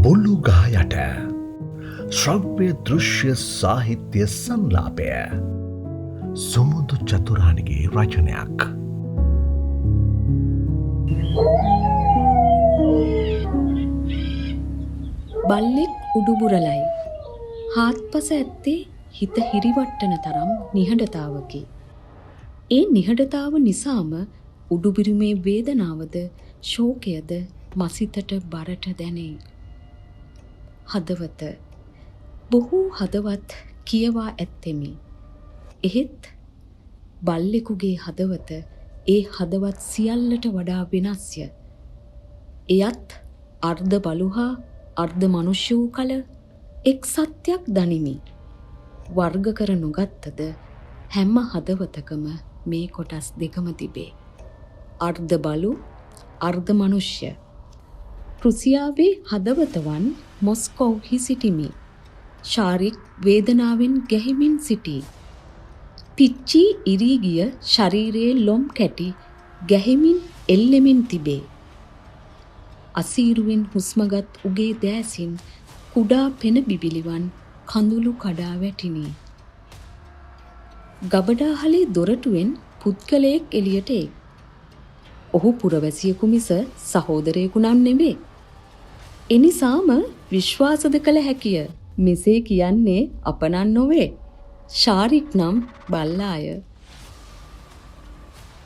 බොල්ලු ගහ යට ශ්‍රව්‍ය දෘශ්‍ය සාහිත්‍ය සංලාපය සුමුදු චතුරාණිගේ රචනයක්. බල්ලෙක් උඩුබුරලයි. හාත්පස ඇත්තේ හිත හිරිවට්ටන තරම් නිහඬතාවකි. ඒ නිහඬතාව නිසාම උඩුබිරුමේ වේදනාවද ශෝකයද මසිතට බරට දැනේ. හදවත බොහෝ හදවත් කියවා ඇත්තෙමි. එහෙත් බල්ලෙකුගේ හදවත ඒ හදවත් සියල්ලට වඩා වෙනස්ය. එයත් අර්ධ බලු හා අර්ධ මනුෂ්‍ය වූ කල එක් සත්‍යයක් දනිමි. වර්ග කර නොගත්තද හැම හදවතකම මේ කොටස් දෙකම තිබේ. අර්ධ බලු අර්ධ මනුෂ්‍ය. රුසියාවේ හදවතවන් මොස්කෝව්හි සිටිමි. ශාරික් වේදනාවෙන් ගැහිමින් සිටී. පිච්චී ඉරී ගිය ශරීරයේ ලොම් කැටි ගැහිමින් එල්ලෙමින් තිබේ. අසීරුවෙන් හුස්මගත් උගේ දෑසින් කුඩා පෙන බිබිලිවන් කඳුළු කඩා වැටිනි. ගබඩාහලේ දොරටුවෙන් පුද්ගලයෙක් එළියට එයි. ඔහු පුරවැසියෙකු මිස සහෝදරයෙකු නම් නෙවේ. එනිසාම විශ්වාසද කළ හැකිය. මෙසේ කියන්නේ අපනන් නොවේ. ශාරික් නම් බල්ලාය.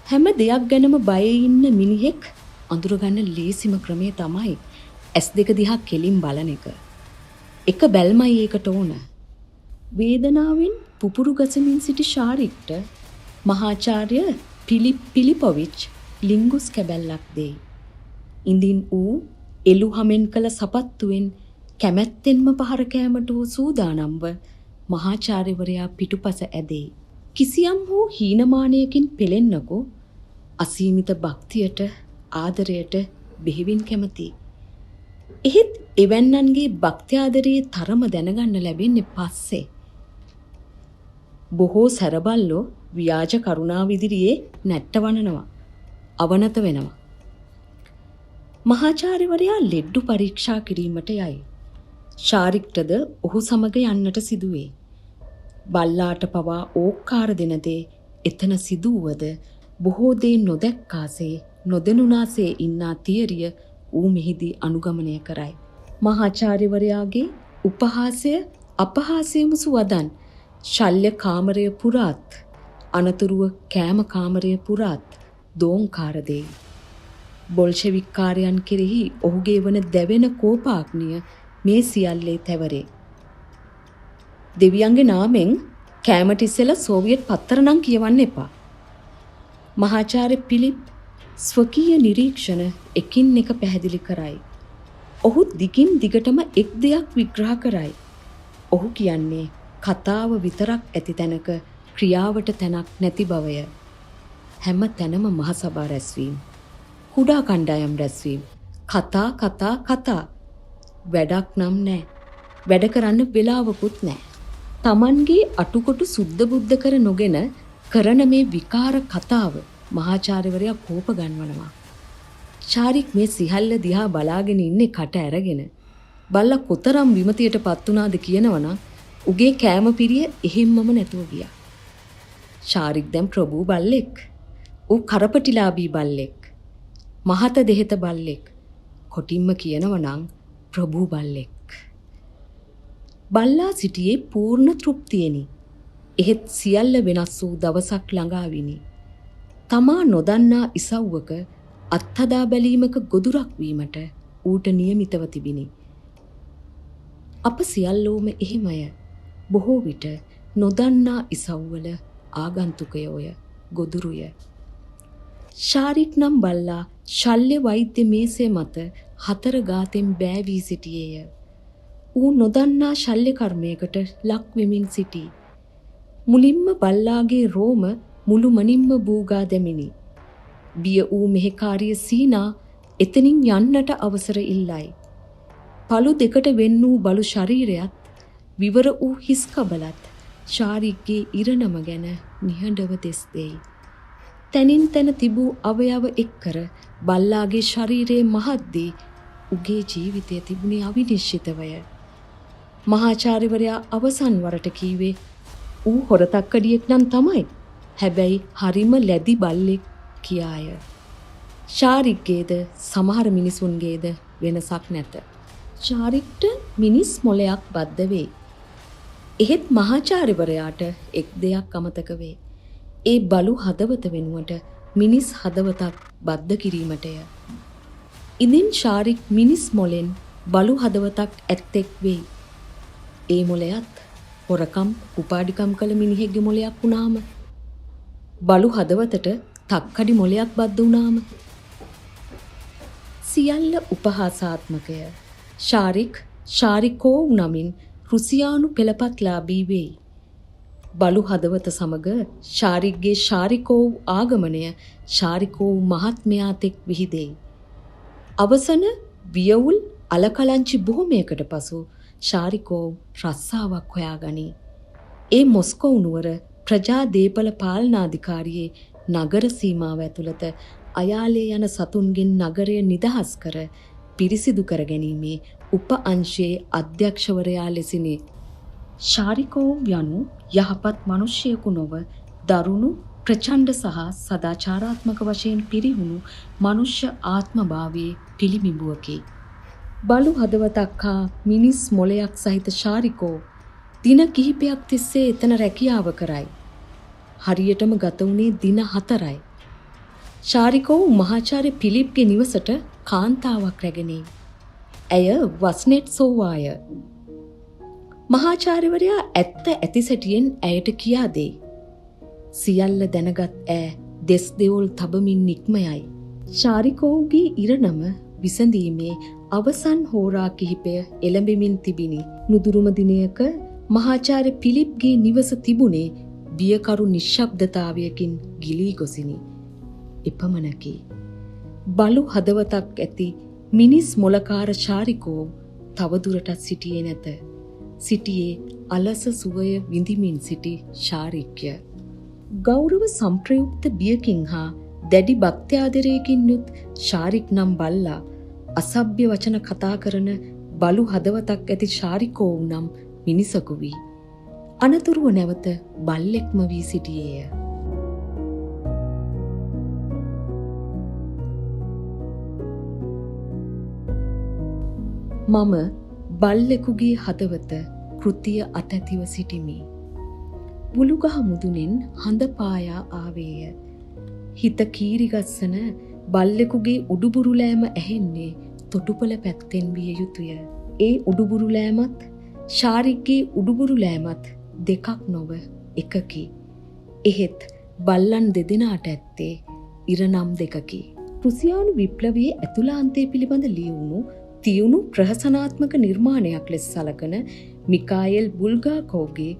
හැම දෙයක් ගැනම බයේ ඉන්න මිනිහෙක් අඳුරගන්න ලේසිම ක්‍රමය තමයි ඇස් දෙක දිහා කෙලින් බලන එක. එක බැල්මයි ඒකට ඕන. වේදනාවෙන් පුපුරු ගසමින් සිටි ශාරික්ට මහාචාර්ය පිලිපොවිච් ලිංගුස් කැබැල්ලක් දෙයි. ඉඳින් ඌ එළු හමෙන් කළ සපත්තුවෙන් කැමැත්තෙන්ම පහර කෑමට වූ සූදානම්ව මහාචාර්යවරයා පිටුපස ඇදේ. කිසියම් වූ හීනමානයකින් පෙළෙන්නකෝ අසීමිත භක්තියට ආදරයට බෙහෙවින් කැමති. එහෙත් එවැන්නන්ගේ භක්ත්‍යාදරයේ තරම දැනගන්න ලැබෙන්නේ පස්සේ. බොහෝ සැරබල්ලෝ ව්‍යාජ කරුණාව ඉදිරියේ නැට්ටවනනවා. අවනත වෙනවා. මහාචාර්යවරයා ලෙඩ්ඩු පරීක්ෂා කිරීමට යයි. ශාරික්ටද ඔහු සමග යන්නට සිදුවේ. බල්ලාට පවා ඕක්කාර දෙන දේ එතන සිදුවුවද බොහෝ දේ නොදැක්කාසේ නොදෙනුනාසේ ඉන්නා තියරිය ඌ මෙහිදී අනුගමනය කරයි. මහාචාර්යවරයාගේ උපහාසය අපහාසය මුසු වදන් ශල්‍ය කාමරය පුරාත් අනතුරුව කෑම කාමරය පුරාත් දෝංකාර දෙයි. බොල්ෂෙවික්කාරයන් කෙරෙහි ඔහුගේ වන දැවෙන කෝපාග්නිය මේ සියල්ලේ තැවරේ. දෙවියන්ගේ නාමෙන් කෑමට ඉස්සෙල්ලා සෝවියට් පත්තර නම් කියවන්න එපා. මහාචාර්ය පිලිප් ස්වකීය නිරීක්ෂණ එකින් එක පැහැදිලි කරයි. ඔහු දිගින් දිගටම එක් දෙයක් විග්‍රහ කරයි. ඔහු කියන්නේ කතාව විතරක් ඇති තැනක ක්‍රියාවට තැනක් නැති බවය. හැම තැනම මහසභා රැස්වීම, කුඩා කණ්ඩායම් රැස්වීම, කතා කතා කතා. වැඩක් නම් නෑ. වැඩ කරන්න වෙලාවකුත් නෑ. Tamanගේ අටුකොටු සුද්ධ බුද්ධ කර නොගෙන කරන මේ විකාර කතාව මහාචාර්යවරයා කෝප ගන්වනවා. ශාරික් මේ සිහල්ල දිහා බලාගෙන ඉන්නේ කට ඇරගෙන. බල්ලා කොතරම් විමතියටපත් වුණාද කියනවනම් උගේ කෑම පිරිය එහෙම්මම නැතුව ගියා. ශාරික් දැන් ප්‍රභූ බල්ලෙක්. ඌ කරපටිලාභී බල්ලෙක්. මහත දෙහෙත බල්ලෙක්. කොටින්ම කියනවනම් ප්‍රභූ බල්ලෙක්. බල්ලා සිටියේ පූර්ණ තෘප්තියෙනි. එහෙත් සියල්ල වෙනස් වූ දවසක් ළඟාවිනි. තමා නොදන්නා ඉසව්වක අත්හදා බැලීමක ගොදුරක් වීමට ඌට නියමිතව තිබිනි. අප සියල්ලෝම එහෙමය. බොහෝ විට නොදන්නා ඉසව්වල ආගන්තුකයෝය, ගොදුරුය. ශාරික් නම් බල්ලා ශල්‍ය වෛද්‍ය මේසේ මත 4 ගාතෙන් බෑවී සිටියේය. ඌ නොදන්නා ශල්‍ය කර්මයකට ලක් වෙමින් සිටී. මුලින්ම බල්ලාගේ රෝම මුළුමනින්ම බූගා දැමිනි. බිය වූ මෙහෙකාරිය සීනා එතනින් යන්නට අවසර ඉල්ලයි. පළු දෙකට වෙන් වූ බලු ශරීරයත් විවර වූ හිස් කබලත් ශාරික්ගේ ඉරණම ගැන නිහඬව දෙස් දෙයි. තැනින් තැන තිබූ අවයව එක්කර බල්ලාගේ ශරීරයේ මහද්දී උගේ ජීවිතය තිබුණේ අවිනිශ්චිතවය. මහාචාර්යවරයා අවසන් වරට කීවේ ඌ හොරතක්කඩියෙක් නම් තමයි. හැබැයි හරිම ලැදි බල්ලෙක් කියාය. ශාරික්ගේද සමහර මිනිසුන්ගේද වෙනසක් නැත. ශාරික්ට මිනිස් මොලයක් බද්ධ වේ. එහෙත් මහාචාර්යවරයාට එක් දෙයක් අමතක වේ. ඒ බලු හදවත වෙනුවට මිනිස් හදවතක් බද්ධ කිරීමටය. ඉදින් ශාරික් මිනිස් මොලෙන් බලු හදවතක් ඇත්තෙක් වෙයි. ඒ මොලයත් හොරකම් උපාඩිකම් කළ මිනිහෙක්ගේ මොලයක් වුණාම, බලු හදවතට තක්කඩි මොලයක් බද්ධ වුණාම. සියල්ල උපහාසාත්මකය. ශාරිකෝව් නමින් රුසියානු පෙළපත්ලාභී වෙයි. බලු හදවත සමග ශාරික්ගේ ශාරිකෝව් ආගමනය ශාරිකෝව් මහත්මයාතෙක් විහිදෙයි. අවසන වියවුල් අලකලංචි බොහොමයකට පසු ශාරිකෝව් රස්සාවක් හොයාගනී. ඒ මොස්කෝව් නුවර ප්‍රජා දේපල පාලනාධිකාරියේ නගර සීමාව ඇතුළත අයාලේ යන සතුන්ගෙන් නගරය නිදහස් කර පිරිසිදු කර ගැනීමේ උප අංශයේ අධ්‍යක්ෂවරයා ලෙසිනි. ශාරිකෝව් යනු යහපත් මනුෂ්‍යයෙකු නොව දරුණු ප්‍රචණ්ඩ සහ සදාචාරාත්මක වශයෙන් පිරිහුණු මනුෂ්‍ය ආත්මභාවයේ පිළිබිඹුවකි. බලු හදවතක් හා මිනිස් මොලයක් සහිත ශාරිකෝව් දින කිහිපයක් තිස්සේ එතන රැකියාව කරයි. හරියටම ගත වුණේ දින 4යි. ශාරිකෝව් මහාචාර්ය පිලිප්ගේ නිවසට කාන්තාවක් රැගෙනයි. ඇය වස්නෙට්සෝවාය. මහාචාර්යවරයා ඇත්ත ඇති සැටියෙන් ඇයට කියා දෙයි. සියල්ල දැනගත් ඈ දෙස් දෙවොල් තබමින් නික්මයයි. ශාරිකෝව්ගේ ඉරණම විසඳීමේ අවසන් හෝරා කිහිපය එළඹෙමින් තිබිනි. නුදුරුම දිනයක මහාචාර්ය පිලිප්ගේ නිවස තිබුණේ බියකරු නිශ්ශබ්දතාවයකින් ගිලී ගොසිනි. එපමණකි. බලු හදවතක් ඇති මිනිස් මොලකාර ශාරිකෝව් තවදුරටත් සිටියේ නැත. සිටියේ අලස සුවය විඳිමින් සිටි ශාරික්‍ය. ගෞරව සම්ප්‍රයුක්ත බියකින් හා දැඩි භක්ත්‍යාදරයකින් යුත් ශාරික් නම් බල්ලා අසභ්‍ය වචන කතා කරන බලු හදවතක් ඇති ශාරිකෝව් නම් මිනිසකු වී අනතුරුව නැවත බල්ලෙක්ම වී සිටියේය. මම බල්ලෙකුගේ හදවත කෘතිය අතැතිව සිටිමි. බුළුගහ මුදුනෙන් හඳ පායා ආවේය. හිත කීරිගස්සන බල්ලෙකුගේ උඩුබුරුලෑම ඇහෙන්නේ තොටුපළ පැත්තෙන් විය යුතුය. ඒ උඩුබුරුලෑමත් ශාරික්ගේ උඩුබුරුලෑමත් දෙකක් නොව එකකි. එහෙත් බල්ලන් දෙදෙනාට ඇත්තේ ඉරනම් දෙකකි. රුසියානු විප්ලවයේ ඇතුළාන්තය පිළිබඳ ලියවුණු තියුණු ප්‍රහසනාත්මක නිර්මාණයක් ලෙස සලකන මිකායෙල් බුල්ගාකෝව්ගේ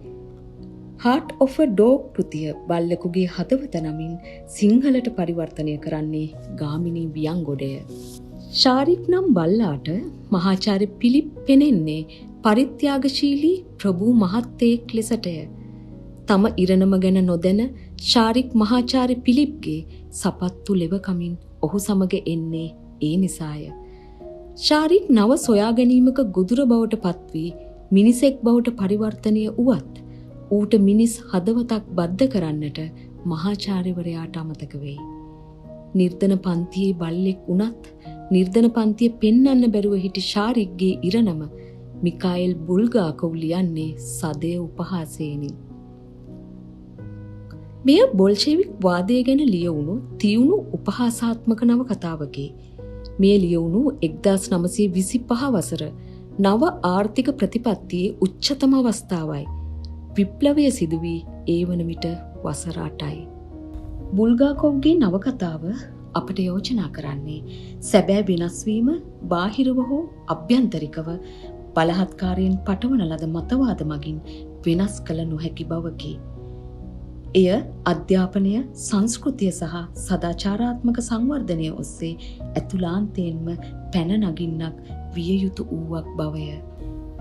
Heart of a Dog කෘතිය බල්ලෙකුගේ හදවත නමින් සිංහලට පරිවර්තනය කරන්නේ ගාමිණී වියංගොඩය. ශාරික් නම් බල්ලාට මහාචාර්ය පිලිප් පෙනෙන්නේ පරිත්‍යාගශීලී ප්‍රභූ මහත්තයෙක් ලෙසටය. තම ඉරණම ගැන නොදැන ශාරික් මහාචාර්ය පිලිප්ගේ සපත්තු ලෙවකමින් ඔහු සමග එන්නේ ඒ නිසාය. ශාරික් නව සොයා ගැනීමක ගොදුර බවට පත්වී මිනිසෙක් බවට පරිවර්තනය වුවත් ඌට මිනිස් හදවතක් බද්ධ කරන්නට මහාචාර්යවරයාට අමතක වෙයි. නිර්ධන පන්තියේ බල්ලෙක් වුණත් නිර්ධන පන්තිය පෙන්වන්න බැරුව හිටි ශාරික්ගේ ඉරණම මිකායෙල් බුල්ගාකෝව් ලියන්නේ සදය උපහාසයෙනි. මෙය බොල්ෂෙවික් වාදය ගැන ලියවුණු තියුණු උපහාසාත්මක නව කතාවකි. මේ ලියවුණු 1925 වසර නව ආර්ථික ප්‍රතිපත්තියේ උච්චතම අවස්ථාවයි. විප්ලවය සිදු වී ඒ වන විට වසර 8යි. බුල්ගාකෝව්ගේ නවකතාව අපට යෝජනා කරන්නේ සැබෑ වෙනස්වීම බාහිරව හෝ අභ්‍යන්තරිකව බලහත්කාරයෙන් පටවන ලද මතවාද මගින් වෙනස් කළ නොහැකි බවකි. එය අධ්‍යාපනය, සංස්කෘතිය සහ සදාචාරාත්මක සංවර්ධනය ඔස්සේ ඇතුළාන්තයෙන්ම පැන නගින්නක් විය යුතු වූවක් බවය.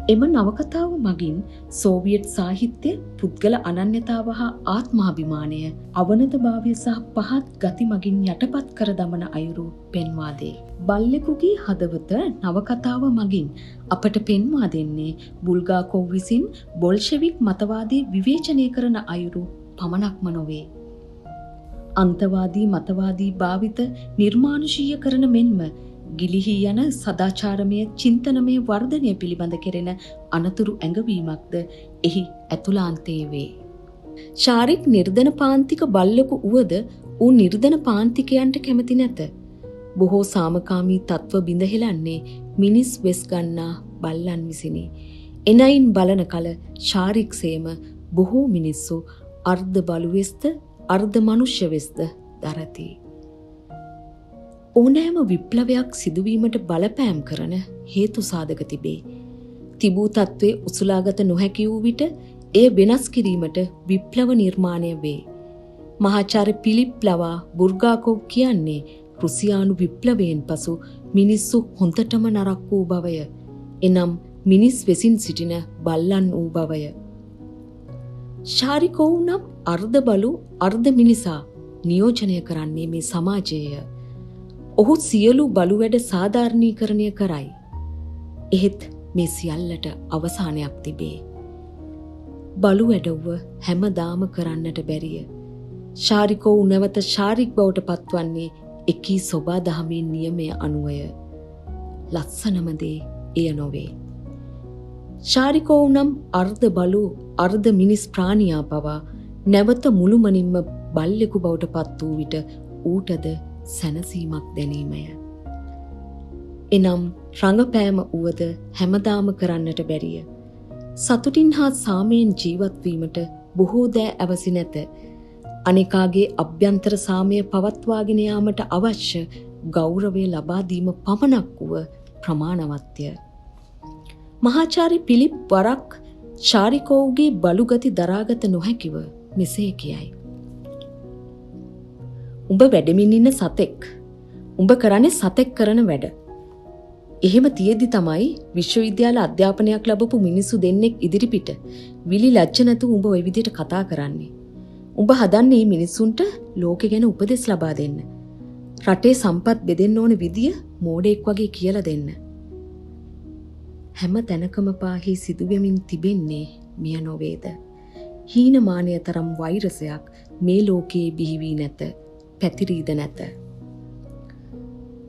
එම නවකතාව මගින් සෝවියට් සාහිත්‍ය පුද්ගල අනන්‍යතාව හා ආත්මාභිමානය අවනතභාවය සහ පහත් ගති මගින් යටපත් කර දමන අයුරු පෙන්වා දේ. බල්ලෙකුගේ හදවත නවකතාව මගින් අපට පෙන්වා දෙන්නේ බුල්ගාකෝව් විසින් බොල්ෂෙවික් මතවාදී විවේචනය කරන අයුරු පමණක්ම නොවේ. අන්තවාදී මතවාදී භාවිත නිර්මානුෂීය කරන මෙන්ම ගිලිහි යන සදාචාරමය චින්තනමය වර්ධනය පිළිබඳ කෙරෙන අනතුරු ඇඟවීමක්ද එහි ඇතුළාන්තයේ වේ. ශාරික් නිර්ධන පාන්තික බල්ලෙකු වුවද ඌ නිර්ධන පාන්තිකයන්ට කැමති නැත. බොහෝ සාමකාමී තත්ත්ව බිඳහෙලන්නේ මිනිස් වෙස් ගන්නා බල්ලන් විසිනි. එනයින් බලන කල ශාරික්සේම බොහෝ මිනිස්සු අර්ධ බලු වෙස්ද අර්ධ මනුෂ්‍ය වෙස්ද දරති. ඕනෑම විප්ලවයක් සිදුවීමට බලපෑම් කරන හේතු සාධක තිබේ. තිබූ තත්ත්වයේ උසුලාගත නොහැකි වූ විට එය වෙනස් කිරීමට විප්ලව නිර්මාණය වේ. මහාචාර්ය පිලිප් ලවා බුර්ගාකෝව් කියන්නේ රුසියානු විප්ලවයෙන් පසු මිනිස්සු හොඳටම නරක් වූ බවය. එනම් මිනිස් වෙසින් සිටින බල්ලන් වූ බවය. ශාරිකෝව් නම් අර්ධ බලු අර්ධ මිනිසා නියෝජනය කරන්නේ මේ සමාජයය. ඔහු සියලු බලු වැඩ සාධාරණීකරණය කරයි. එහෙත් මේ සියල්ලට අවසානයක් තිබේ. බලු වැඩව්ව හැමදාම කරන්නට බැරිය. ශාරිකෝව් නැවත ශාරික් බවට පත්වන්නේ එකී සොබා දහමේ නියමය අනුවය. ලස්සනම දේ එය නොවේ. ශාරිකෝව් නම් අර්ධ බලු අර්ධ මිනිස් ප්‍රාණියා පවා නැවත මුළුමනින්ම බල්ලෙකු බවට පත් වූ විට ඌටද සැනසීමක් දැනීමය. එනම් රඟපෑම වුවද හැමදාම කරන්නට බැරිය. සතුටින් හා සාමයෙන් ජීවත්වීමට බොහෝ දෑ අවසි නැත. අනෙකාගේ අභ්‍යන්තර සාමය පවත්වාගෙන යාමට අවශ්‍ය ගෞරවය ලබා දීම පමණක් වුව ප්‍රමාණවත්ය. මහාචාර්ය පිලිප් වරක් ශාරිකෝව්ගේ බලුගති දරාගත නොහැකිව මෙසේ කියයි. උඹ වැඩමින් ඉන්න සතෙක්. උඹ කරන්නේ සතෙක් කරන වැඩ. එහෙම තියෙද්දි තමයි විශ්වවිද්‍යාල අධ්‍යාපනයක් ලැබපු මිනිස්සු දෙන්නෙක් ඉදිරිපිට විලි ලැජ්ජ නැතුව උඹ ওই විදිහට කතා කරන්නේ. උඹ හදන්නේ මේ මිනිස්සුන්ට ලෝකෙ ගැන උපදෙස් ලබා දෙන්න. රටේ සම්පත් බෙදෙන්න ඕන විදිය මෝඩෙක් වගේ කියලා දෙන්න. හැම තැනකම පාහි සිදුවෙමින් තිබෙන්නේ මිය නොවේද? හීනමානය තරම් වෛරසයක් මේ ලෝකයේ බිහි වී නැත. පැතිරීද නැත.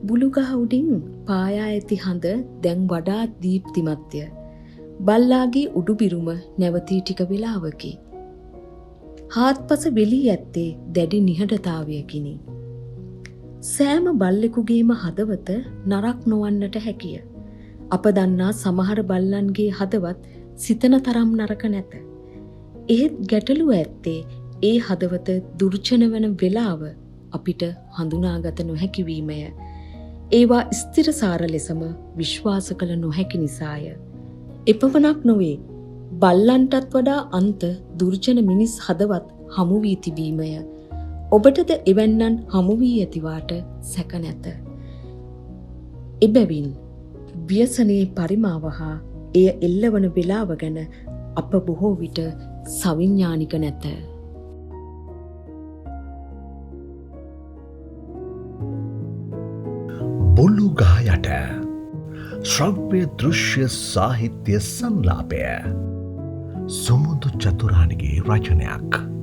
බුළුගහ උඩින් පායා ඇති හඳ දැන් වඩා දීප්තිමත්ය. බල්ලාගේ උඩුබිරුම නැවතී ටික වෙලාවකි. හාත්පස වෙලී ඇත්තේ දැඩි නිහඬතාවයකිනි. සෑම බල්ලෙකුගේම හදවත නරක් නොවන්නට හැකිය. අප දන්නා සමහර බල්ලන්ගේ හදවත් සිතන තරම් නරක නැත. එහෙත් ගැටලුව ඇත්තේ ඒ හදවත දුර්ජන වන වෙලාව අපිට හඳුනාගත නොහැකිවීමය. ඒවා ස්ථිරසාර ලෙසම විශ්වාස කළ නොහැකි නිසාය. එපමණක් නොවේ, බල්ලන්ටත් වඩා අන්ත දුර්ජන මිනිස් හදවත් හමු වී තිබීමය. ඔබටද එවැන්නන් හමු වී ඇතිවාට සැක නැත. එබැවින් ව්‍යසනයේ පරිමාව හා එය එල්ලවන වෙලාව ගැන අප බොහෝ විට සවිඥානික නැත. බොල්ලු ගහ යට ශ්‍රව්‍ය දෘශ්‍ය සාහිත්‍ය සංලාපය සුමුදු චතුරානිගේ රචනයක්.